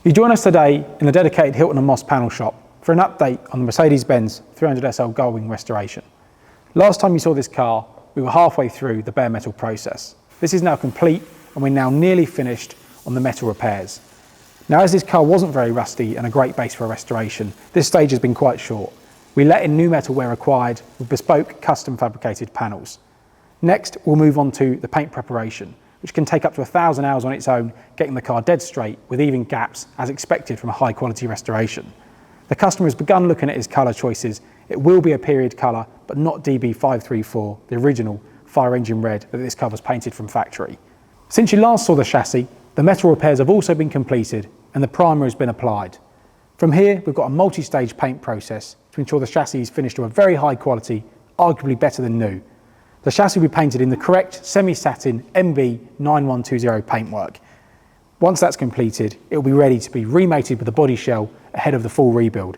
You join us today in the dedicated Hilton Moss panel shop for an update on the Mercedes-Benz 300SL Gullwing restoration. Last time you saw this car, we were halfway through the bare metal process. This is now complete and we're now nearly finished on the metal repairs. Now, as this car wasn't very rusty and a great base for a restoration, this stage has been quite short. We let in new metal where required with bespoke custom fabricated panels. Next, we'll move on to the paint preparation, which can take up to 1,000 hours on its own, getting the car dead straight with even gaps as expected from a high quality restoration. The customer has begun looking at his colour choices. It will be a period colour, but not DB534, the original fire engine red that this car was painted from factory. Since you last saw the chassis, the metal repairs have also been completed and the primer has been applied. From here, we've got a multi-stage paint process to ensure the chassis is finished to a very high quality, arguably better than new. The chassis will be painted in the correct semi-satin MB9120 paintwork. Once that's completed, it will be ready to be remated with the body shell ahead of the full rebuild.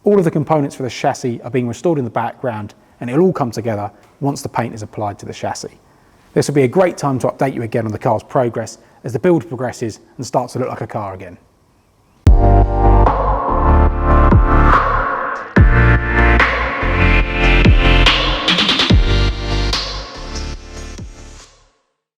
All of the components for the chassis are being restored in the background and it'll all come together once the paint is applied to the chassis. This will be a great time to update you again on the car's progress as the build progresses and starts to look like a car again.